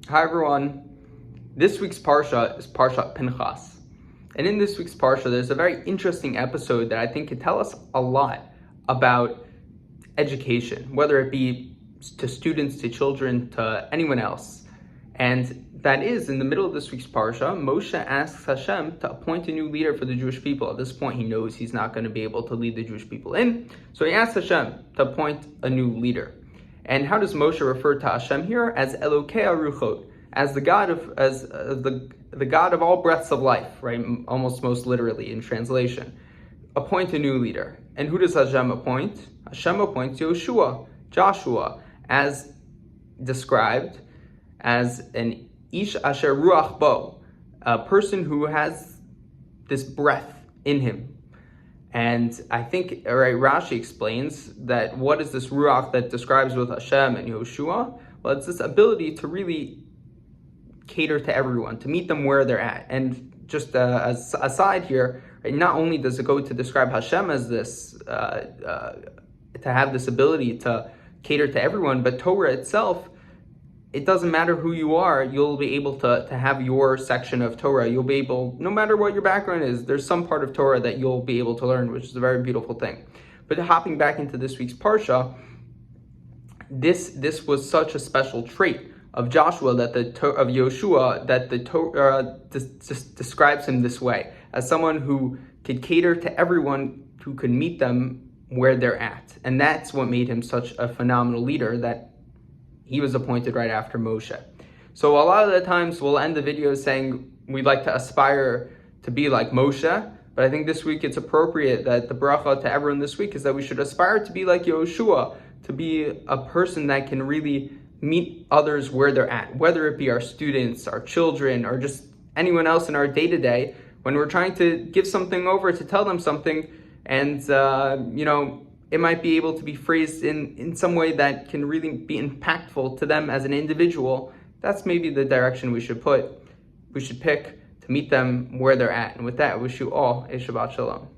Hi everyone. This week's Parsha is Parshat Pinchas. And in this week's Parsha, there's a very interesting episode that I think can tell us a lot about education, whether it be to students, to children, to anyone else. And that is, in the middle of this week's Parsha, Moshe asks Hashem to appoint a new leader for the Jewish people. At this point, he knows he's not going to be able to lead the Jewish people in, so he asks Hashem to appoint a new leader. And how does Moshe refer to Hashem here? As Elokei Aruchot, as the God of the God of all breaths of life, right? Almost most literally in translation. Appoint a new leader. And who does Hashem appoint? Hashem appoints Joshua, as described as an Ish Asher Ruach Bo, a person who has this breath in him. And I think, right, Rashi explains that what is this Ruach that describes with Hashem and Yehoshua? Well, it's this ability to really cater to everyone, to meet them where they're at. And just as aside here, right, not only does it go to describe Hashem as this, to have this ability to cater to everyone, but Torah itself, it doesn't matter who you are, you'll be able to have your section of Torah. You'll be able, no matter what your background is, there's some part of Torah that you'll be able to learn, which is a very beautiful thing. But hopping back into this week's Parsha, this was such a special trait of Joshua, of Yehoshua, that the Torah describes him this way, as someone who could cater to everyone, who could meet them where they're at. And that's what made him such a phenomenal leader, that he was appointed right after Moshe. So a lot of the times we'll end the video saying we'd like to aspire to be like Moshe, but I think this week it's appropriate that the bracha to everyone this week is that we should aspire to be like Yehoshua, to be a person that can really meet others where they're at, whether it be our students, our children, or just anyone else in our day-to-day, when we're trying to give something over, to tell them something, and it might be able to be phrased in some way that can really be impactful to them as an individual. That's maybe the direction we should pick to meet them where they're at. And with that, I wish you all a Shabbat Shalom.